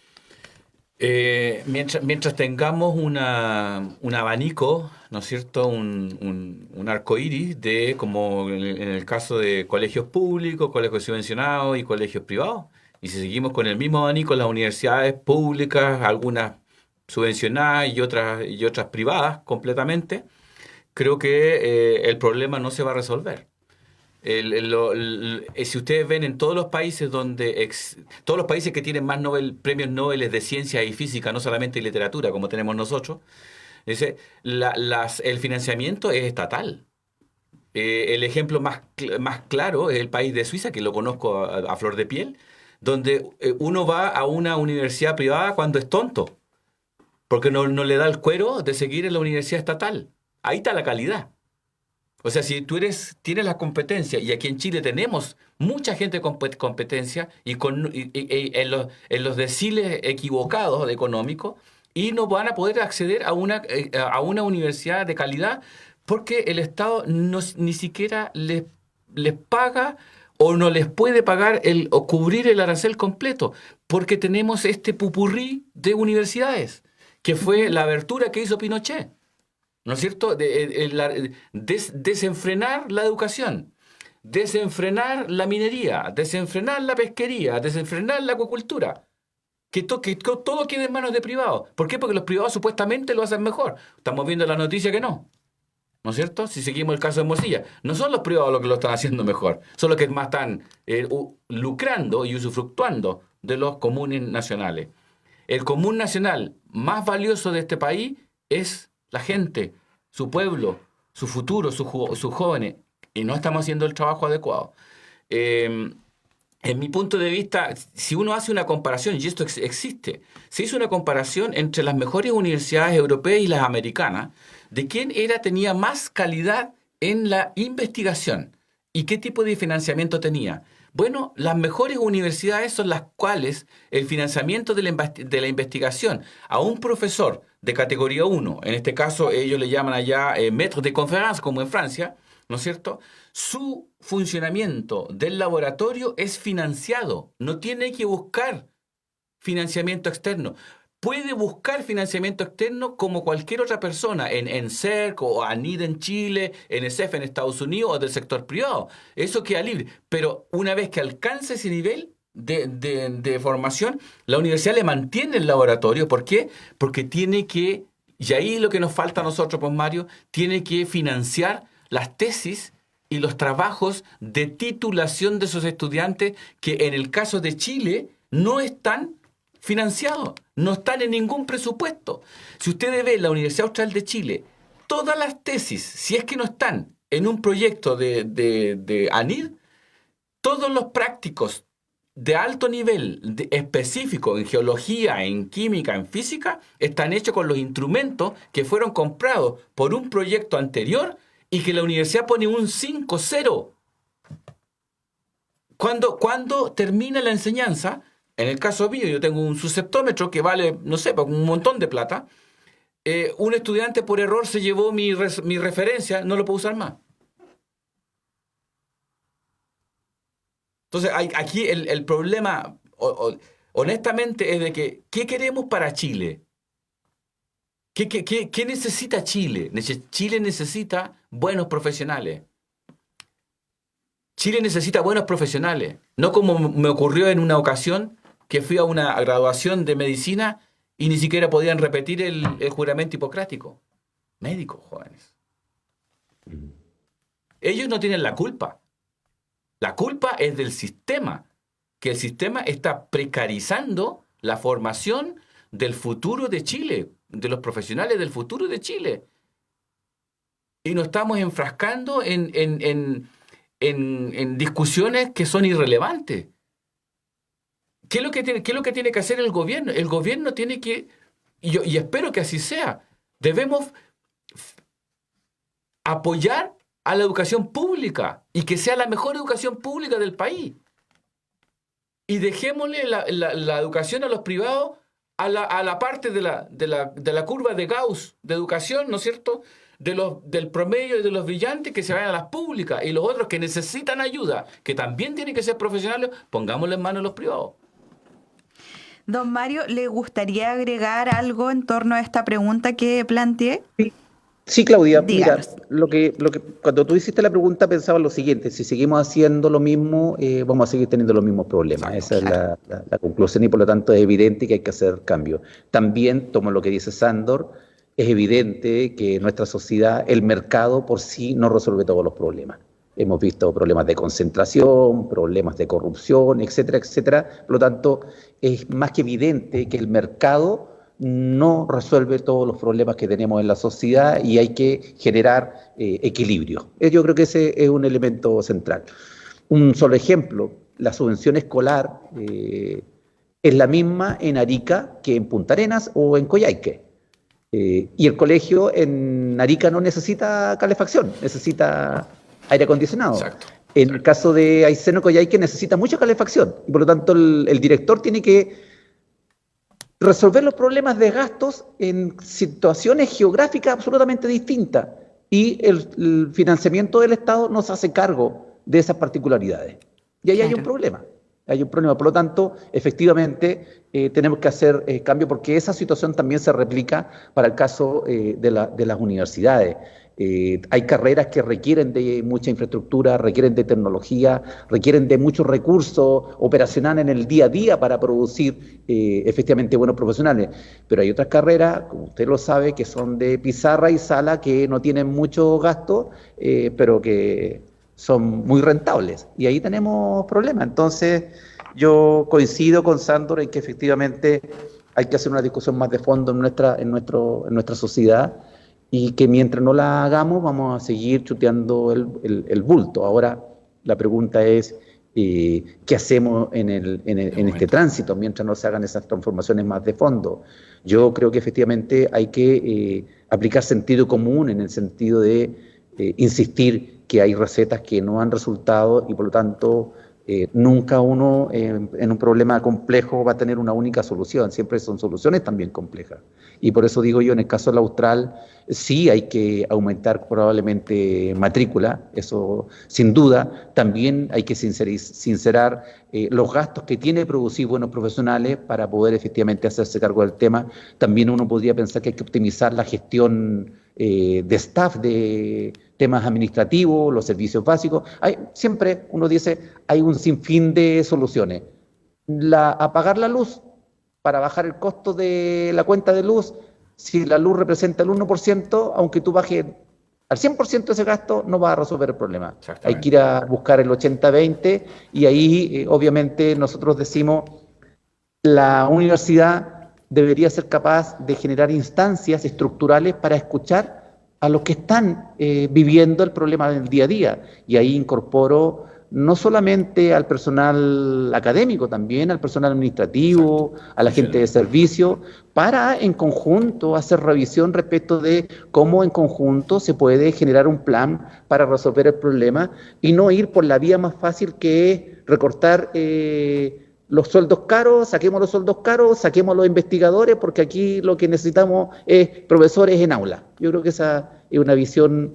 Mientras tengamos un abanico, ¿no es cierto?, un arco iris como en el caso de colegios públicos, colegios subvencionados y colegios privados. Y si seguimos con el mismo abanico, las universidades públicas, algunas subvencionadas y otras privadas completamente, creo que el problema no se va a resolver. Si ustedes ven en todos los países todos los países que tienen más premios Nobel de ciencia y física, no solamente literatura como tenemos nosotros, el financiamiento es estatal. El ejemplo más claro es el país de Suiza, que lo conozco a flor de piel, donde uno va a una universidad privada cuando es tonto, porque no le da el cuero de seguir en la universidad estatal. Ahí está la calidad. O sea, si tú tienes la competencia, y aquí en Chile tenemos mucha gente con competencia y en los deciles equivocados económicos, y no van a poder acceder a una universidad de calidad porque el Estado ni siquiera les paga o no les puede pagar o cubrir el arancel completo, porque tenemos este pupurrí de universidades, que fue la abertura que hizo Pinochet, ¿no es cierto? Desenfrenar la educación, desenfrenar la minería, desenfrenar la pesquería, desenfrenar la acuicultura, que todo quede en manos de privados. ¿Por qué? Porque los privados supuestamente lo hacen mejor. Estamos viendo la noticia que no. ¿no es cierto? Si seguimos el caso de Mosilla, no son los privados los que lo están haciendo mejor, son los que más están lucrando y usufructuando de los comunes nacionales. El común nacional más valioso de este país es la gente, su pueblo, su futuro, sus jóvenes, y no estamos haciendo el trabajo adecuado. En mi punto de vista, si uno hace una comparación, y esto existe, se hizo una comparación entre las mejores universidades europeas y las americanas, de quién tenía más calidad en la investigación y qué tipo de financiamiento tenía. Bueno, las mejores universidades son las cuales el financiamiento de la investigación a un profesor de categoría 1, en este caso ellos le llaman allá maître de conférence, como en Francia, ¿no es cierto? Su funcionamiento del laboratorio es financiado, no tiene que buscar financiamiento externo. Puede buscar financiamiento externo como cualquier otra persona en CERC o ANID en Chile, NSF en Estados Unidos o del sector privado. Eso queda libre. Pero una vez que alcanza ese nivel de formación, la universidad le mantiene el laboratorio. ¿Por qué? Porque tiene que, y ahí lo que nos falta a nosotros, pues Mario, tiene que financiar las tesis y los trabajos de titulación de esos estudiantes que en el caso de Chile no están financiados, no están en ningún presupuesto. Si ustedes ven la Universidad Austral de Chile, todas las tesis, si es que no están en un proyecto de ANID, todos los prácticos de alto nivel específico en geología, en química, en física, están hechos con los instrumentos que fueron comprados por un proyecto anterior y que la universidad pone un 5-0. Cuando termina la enseñanza, en el caso mío, yo tengo un susceptómetro que vale, no sé, un montón de plata. Un estudiante por error se llevó mi referencia, no lo puedo usar más. Entonces, aquí el problema, honestamente, es de que, ¿qué queremos para Chile? ¿Qué necesita Chile? Chile necesita buenos profesionales. Chile necesita buenos profesionales. No como me ocurrió en una ocasión que fui a una graduación de medicina y ni siquiera podían repetir el juramento hipocrático. Médicos jóvenes. Ellos no tienen la culpa. La culpa es del sistema, que el sistema está precarizando la formación del futuro de Chile, de los profesionales del futuro de Chile. Y nos estamos enfrascando en discusiones que son irrelevantes. ¿Qué es lo que tiene que hacer el gobierno? El gobierno tiene que, y espero que así sea, debemos apoyar a la educación pública y que sea la mejor educación pública del país. Y dejémosle la educación a los privados a la parte de la curva de Gauss de educación, ¿no es cierto?, del promedio y de los brillantes, que se vayan a las públicas, y los otros que necesitan ayuda, que también tienen que ser profesionales, pongámosle en manos a los privados. Don Mario, ¿le gustaría agregar algo en torno a esta pregunta que planteé? Sí, Claudia, Díganos. mira, cuando tú hiciste la pregunta pensaba lo siguiente: si seguimos haciendo lo mismo, vamos a seguir teniendo los mismos problemas. Esa es la conclusión, y por lo tanto es evidente que hay que hacer cambios. También, tomo lo que dice Sándor, es evidente que en nuestra sociedad el mercado por sí no resuelve todos los problemas. Hemos visto problemas de concentración, problemas de corrupción, etcétera, etcétera. Por lo tanto, es más que evidente que el mercado no resuelve todos los problemas que tenemos en la sociedad y hay que generar equilibrio. Yo creo que ese es un elemento central. Un solo ejemplo: la subvención escolar es la misma en Arica que en Punta Arenas o en Coyhaique. Y el colegio en Arica no necesita calefacción, necesita aire acondicionado. Exacto. En el caso de Aysén o Coyhaique necesita mucha calefacción y por lo tanto el director tiene que resolver los problemas de gastos en situaciones geográficas absolutamente distintas, y el financiamiento del Estado no se hace cargo de esas particularidades. Y ahí hay un problema. Por lo tanto, efectivamente, tenemos que hacer cambio, porque esa situación también se replica para el caso de las universidades. Hay carreras que requieren de mucha infraestructura, requieren de tecnología, requieren de muchos recursos operacionales en el día a día para producir efectivamente buenos profesionales. Pero hay otras carreras, como usted lo sabe, que son de pizarra y sala, que no tienen mucho gasto, pero que son muy rentables. Y ahí tenemos problemas. Entonces, yo coincido con Sándor en que efectivamente hay que hacer una discusión más de fondo en nuestra sociedad, y que mientras no la hagamos vamos a seguir chuteando el bulto. Ahora la pregunta es ¿qué hacemos en este tránsito mientras no se hagan esas transformaciones más de fondo? Yo creo que efectivamente hay que aplicar sentido común, en el sentido de insistir que hay recetas que no han resultado, y por lo tanto nunca uno en un problema complejo va a tener una única solución, siempre son soluciones también complejas. Y por eso digo yo, en el caso del Austral, sí hay que aumentar probablemente matrícula, eso sin duda. También hay que sincerar los gastos que tiene producir buenos profesionales para poder efectivamente hacerse cargo del tema. También uno podría pensar que hay que optimizar la gestión de staff, de temas administrativos, los servicios básicos. Siempre uno dice, hay un sinfín de soluciones. Apagar la luz para bajar el costo de la cuenta de luz, si la luz representa el 1%, aunque tú bajes al 100% ese gasto, no va a resolver el problema. Hay que ir a buscar el 80-20, y ahí obviamente nosotros decimos, la universidad debería ser capaz de generar instancias estructurales para escuchar a los que están viviendo el problema del día a día. Y ahí incorporo no solamente al personal académico, también al personal administrativo, a la gente de servicio, para en conjunto hacer revisión respecto de cómo en conjunto se puede generar un plan para resolver el problema, y no ir por la vía más fácil, que es recortar los sueldos caros, saquemos los sueldos caros, saquemos a los investigadores, porque aquí lo que necesitamos es profesores en aula. Yo creo que esa es una visión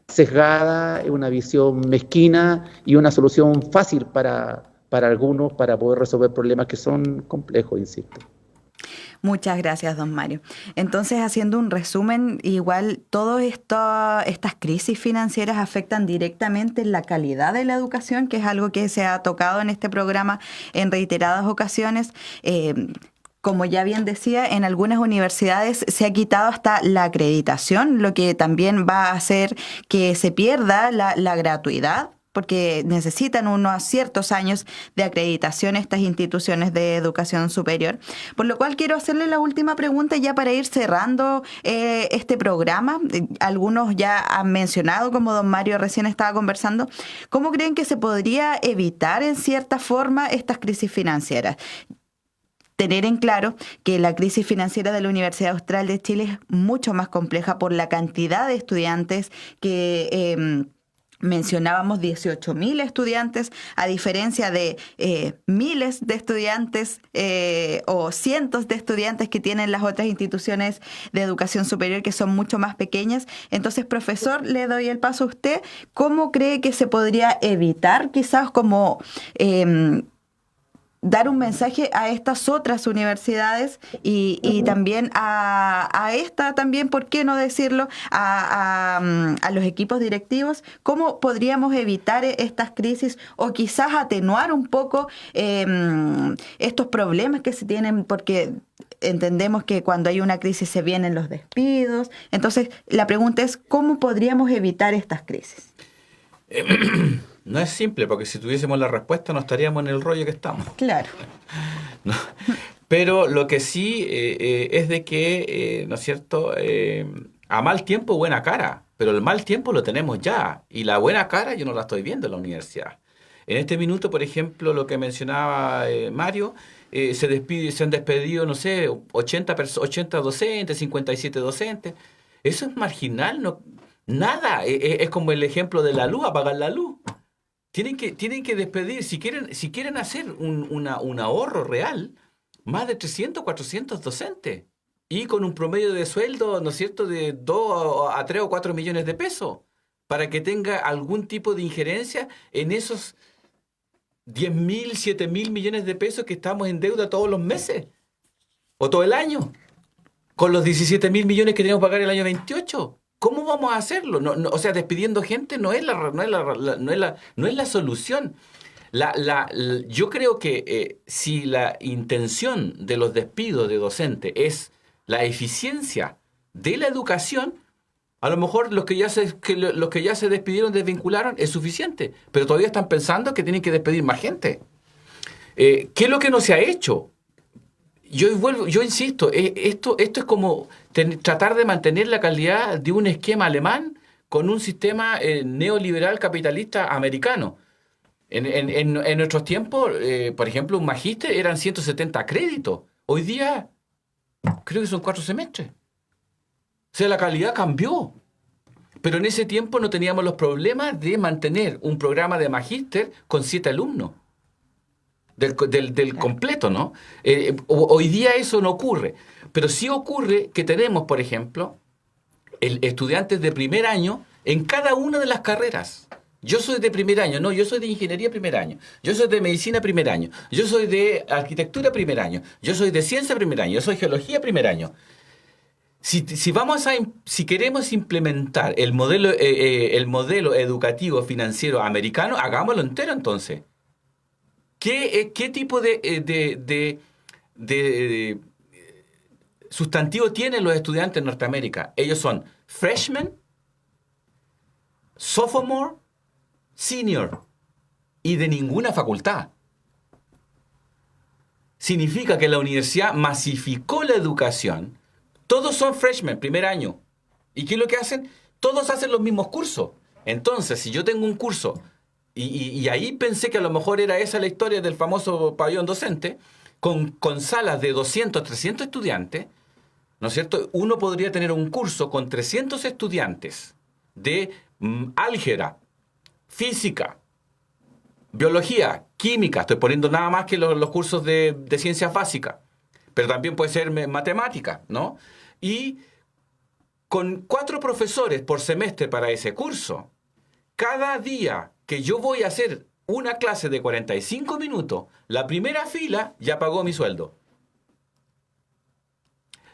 sesgada, es una visión mezquina y una solución fácil para algunos para poder resolver problemas que son complejos, insisto. Muchas gracias, don Mario. Entonces, haciendo un resumen, igual todas estas crisis financieras afectan directamente la calidad de la educación, que es algo que se ha tocado en este programa en reiteradas ocasiones. Como ya bien decía, en algunas universidades se ha quitado hasta la acreditación, lo que también va a hacer que se pierda la gratuidad, porque necesitan unos ciertos años de acreditación estas instituciones de educación superior. Por lo cual quiero hacerle la última pregunta ya para ir cerrando este programa. Algunos ya han mencionado, como don Mario recién estaba conversando, ¿cómo creen que se podría evitar en cierta forma estas crisis financieras? Tener en claro que la crisis financiera de la Universidad Austral de Chile es mucho más compleja por la cantidad de estudiantes que mencionábamos, 18.000 estudiantes, a diferencia de miles de estudiantes o cientos de estudiantes que tienen las otras instituciones de educación superior, que son mucho más pequeñas. Entonces, profesor, le doy el paso a usted. ¿Cómo cree que se podría evitar, quizás como dar un mensaje a estas otras universidades y también a esta también, ¿por qué no decirlo?, a los equipos directivos? ¿Cómo podríamos evitar estas crisis o quizás atenuar un poco estos problemas que se tienen? Porque entendemos que cuando hay una crisis se vienen los despidos. Entonces, la pregunta es, ¿cómo podríamos evitar estas crisis? No es simple, porque si tuviésemos la respuesta no estaríamos en el rollo que estamos. Claro. No. Pero lo que sí es de que, ¿no es cierto?, a mal tiempo buena cara, pero el mal tiempo lo tenemos ya, y la buena cara yo no la estoy viendo en la universidad. En este minuto, por ejemplo, lo que mencionaba Mario, se han despedido, no sé, 80 docentes, 57 docentes. Eso es marginal, no, nada. Es como el ejemplo de la luz, apagar la luz. Tienen que despedir, si quieren hacer un ahorro real, más de 300, 400 docentes. Y con un promedio de sueldo, ¿no es cierto?, de 2 a 3 o 4 millones de pesos, para que tenga algún tipo de injerencia en esos 10.000, 7.000 millones de pesos que estamos en deuda todos los meses, o todo el año, con los 17.000 millones que tenemos que pagar el año 28. ¿Cómo vamos a hacerlo? O sea, despidiendo gente no es la solución. Yo creo que si la intención de los despidos de docentes es la eficiencia de la educación, a lo mejor los que ya se despidieron, desvincularon, es suficiente. Pero todavía están pensando que tienen que despedir más gente. ¿Qué es lo que no se ha hecho? Yo insisto, esto es como tratar de mantener la calidad de un esquema alemán con un sistema neoliberal capitalista americano. En nuestros tiempos, por ejemplo, un magíster eran 170 créditos. Hoy día creo que son 4 semestres. O sea, la calidad cambió. Pero en ese tiempo no teníamos los problemas de mantener un programa de magíster con 7 alumnos. Del completo, ¿no? Hoy día eso no ocurre. Pero sí ocurre que tenemos, por ejemplo, estudiantes de primer año en cada una de las carreras. Yo soy de primer año, no, yo soy de ingeniería primer año, yo soy de medicina primer año, yo soy de arquitectura primer año, yo soy de ciencia primer año, yo soy geología primer año. Si queremos implementar el modelo educativo financiero americano, hagámoslo entero entonces. ¿Qué tipo de sustantivo tienen los estudiantes en Norteamérica? Ellos son freshman, sophomore, senior y de ninguna facultad. Significa que la universidad masificó la educación. Todos son freshmen, primer año. ¿Y qué es lo que hacen? Todos hacen los mismos cursos. Entonces, si yo tengo un curso, y ahí pensé que a lo mejor era esa la historia del famoso pabellón docente, con salas de 200, 300 estudiantes, ¿no es cierto? Uno podría tener un curso con 300 estudiantes de álgebra, física, biología, química, estoy poniendo nada más que los cursos de ciencias básicas, pero también puede ser matemática, ¿no? Y con 4 profesores por semestre para ese curso, cada día que yo voy a hacer una clase de 45 minutos, la primera fila ya pagó mi sueldo.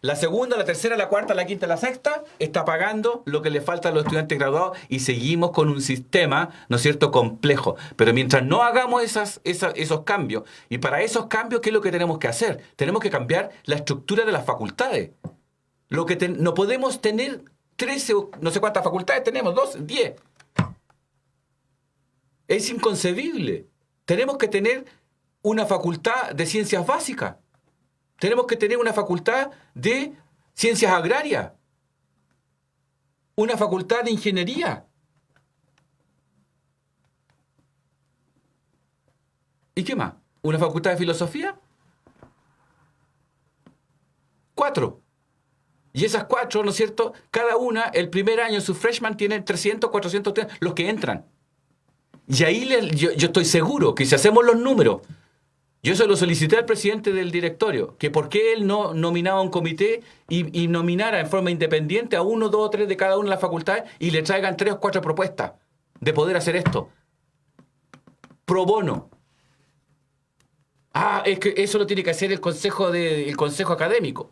La segunda, la tercera, la cuarta, la quinta, la sexta está pagando lo que le falta a los estudiantes graduados y seguimos con un sistema, ¿no es cierto?, complejo. Pero mientras no hagamos esos cambios, y para esos cambios, ¿qué es lo que tenemos que hacer? Tenemos que cambiar la estructura de las facultades. No podemos tener 13 o no sé cuántas facultades tenemos, 12, 10. Es inconcebible. Tenemos que tener una facultad de ciencias básicas. Tenemos que tener una facultad de ciencias agrarias. Una facultad de ingeniería. ¿Y qué más? ¿Una facultad de filosofía? 4. Y esas 4, ¿no es cierto? Cada una, el primer año, su freshman tiene 300, 400, los que entran. Y ahí yo estoy seguro que si hacemos los números, yo se lo solicité al presidente del directorio, que por qué él no nominaba un comité y nominara en forma independiente a 1, 2 o 3 de cada una de las facultades y le traigan 3 o 4 propuestas de poder hacer esto. Pro bono. Es que eso lo tiene que hacer el consejo académico.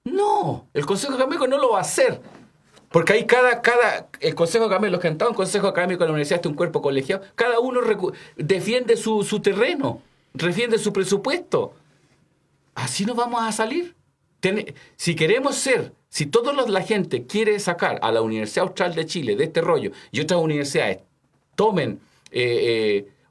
No, el consejo académico no lo va a hacer. Porque ahí el consejo académico, los que han estado en consejo académico de la universidad, este es un cuerpo colegiado, cada uno defiende su terreno, defiende su presupuesto. Así no vamos a salir. Si toda la gente quiere sacar a la Universidad Austral de Chile de este rollo y otras universidades tomen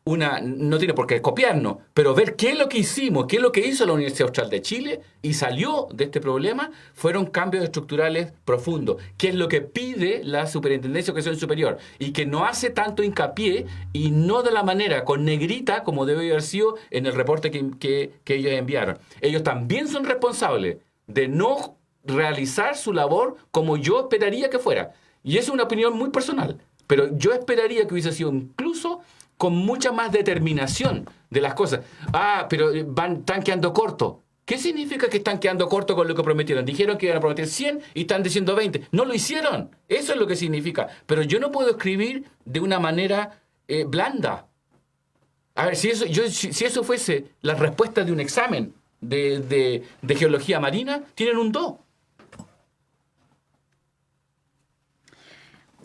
no tiene por qué copiarnos, pero ver qué es lo que hicimos, qué es lo que hizo la Universidad Austral de Chile y salió de este problema, fueron cambios estructurales profundos, qué es lo que pide la Superintendencia de Educación Superior y que no hace tanto hincapié y no de la manera con negrita como debe haber sido en el reporte que ellos enviaron. Ellos también son responsables de no realizar su labor como yo esperaría que fuera. Y es una opinión muy personal, pero yo esperaría que hubiese sido incluso con mucha más determinación de las cosas. Pero están quedando cortos. ¿Qué significa que están quedando cortos con lo que prometieron? Dijeron que iban a prometer 100 y están diciendo 20. No lo hicieron. Eso es lo que significa. Pero yo no puedo escribir de una manera blanda. A ver, si eso fuese la respuesta de un examen de geología marina, tienen un 2.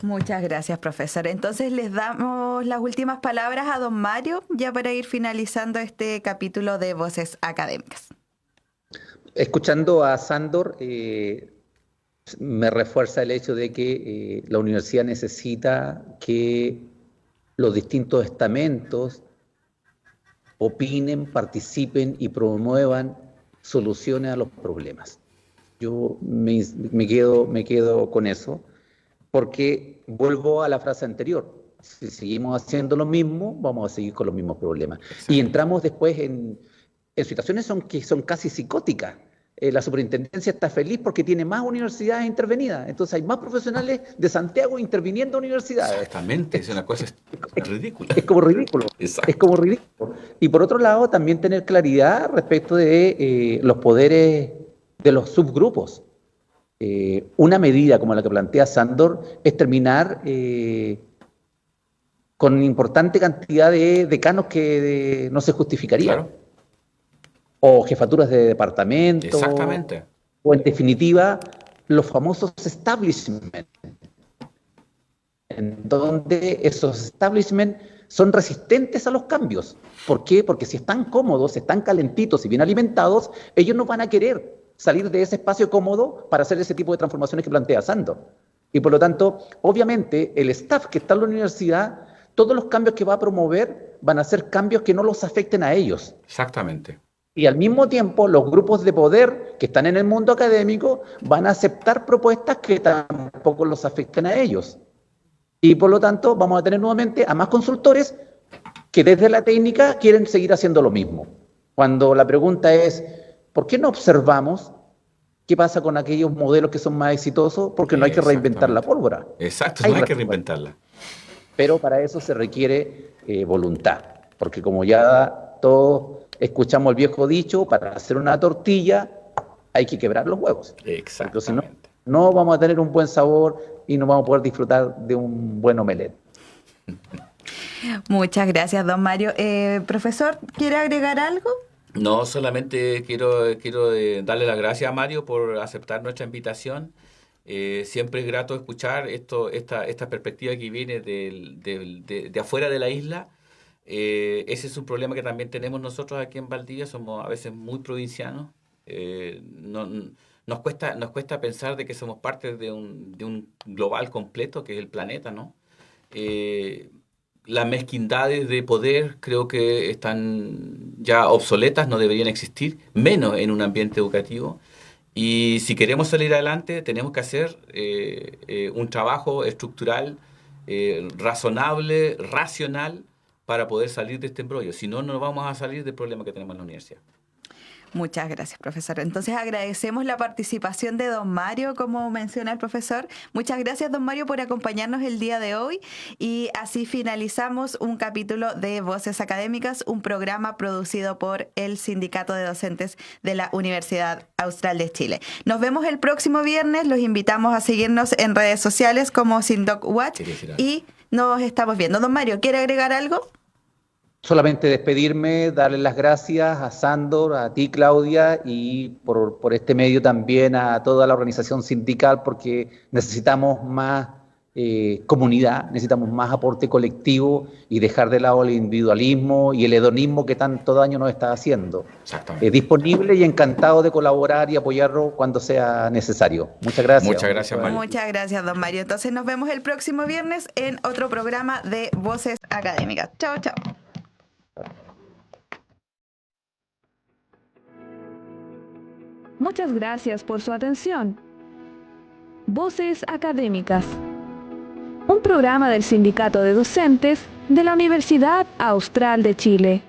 Muchas gracias, profesor. Entonces les damos las últimas palabras a don Mario, ya para ir finalizando este capítulo de Voces Académicas. Escuchando a Sándor, me refuerza el hecho de que la universidad necesita que los distintos estamentos opinen, participen y promuevan soluciones a los problemas. Yo me quedo con eso, porque vuelvo a la frase anterior. Si seguimos haciendo lo mismo, vamos a seguir con los mismos problemas. Y entramos después en situaciones que son casi psicóticas. La superintendencia está feliz porque tiene más universidades intervenidas. Entonces hay más profesionales de Santiago interviniendo en universidades. Exactamente, es una cosa ridícula. Es como ridículo. Exacto. Es como ridículo. Y por otro lado, también tener claridad respecto de los poderes de los subgrupos. Una medida como la que plantea Sándor es terminar con importante cantidad de decanos que no se justificaría. Claro. O jefaturas de departamento. Exactamente. O en definitiva, los famosos establishments, en donde esos establishments son resistentes a los cambios. ¿Por qué? Porque si están cómodos, están calentitos y bien alimentados, ellos no van a querer salir de ese espacio cómodo para hacer ese tipo de transformaciones que plantea Sándor. Y por lo tanto, obviamente, el staff que está en la universidad, todos los cambios que va a promover van a ser cambios que no los afecten a ellos. Exactamente. Y al mismo tiempo, los grupos de poder que están en el mundo académico van a aceptar propuestas que tampoco los afecten a ellos. Y por lo tanto, vamos a tener nuevamente a más consultores que desde la técnica quieren seguir haciendo lo mismo. Cuando la pregunta es, ¿por qué no observamos qué pasa con aquellos modelos que son más exitosos? Porque no hay que reinventar la pólvora. Exacto, no hay que reinventarla. Pero para eso se requiere voluntad. Porque como ya todos escuchamos el viejo dicho, para hacer una tortilla hay que quebrar los huevos. Exactamente. Porque si no, no vamos a tener un buen sabor y no vamos a poder disfrutar de un buen omelette. Muchas gracias, don Mario. Profesor, ¿quiere agregar algo? No, solamente quiero darle las gracias a Mario por aceptar nuestra invitación. Siempre es grato escuchar esta perspectiva que viene de afuera de la isla. Ese es un problema que también tenemos nosotros aquí en Valdivia. Somos a veces muy provincianos. Nos cuesta pensar de que somos parte de un global completo que es el planeta, ¿no? Las mezquindades de poder creo que están ya obsoletas, no deberían existir, menos en un ambiente educativo. Y si queremos salir adelante, tenemos que hacer un trabajo estructural, razonable, racional, para poder salir de este embrollo. Si no, no vamos a salir del problema que tenemos en la universidad. Muchas gracias, profesor. Entonces agradecemos la participación de don Mario, como menciona el profesor. Muchas gracias, don Mario, por acompañarnos el día de hoy. Y así finalizamos un capítulo de Voces Académicas, un programa producido por el Sindicato de Docentes de la Universidad Austral de Chile. Nos vemos el próximo viernes. Los invitamos a seguirnos en redes sociales como SindocWatch y nos estamos viendo. Don Mario, ¿quiere agregar algo? Solamente despedirme, darles las gracias a Sándor, a ti, Claudia, y por este medio también a toda la organización sindical, porque necesitamos más comunidad, necesitamos más aporte colectivo y dejar de lado el individualismo y el hedonismo que tanto daño nos está haciendo. Exactamente. Disponible y encantado de colaborar y apoyarlo cuando sea necesario. Muchas gracias. Muchas gracias, Mario. Muchas gracias, don Mario. Entonces nos vemos el próximo viernes en otro programa de Voces Académicas. Chao, chao. Muchas gracias por su atención. Voces Académicas. Un programa del Sindicato de Docentes de la Universidad Austral de Chile.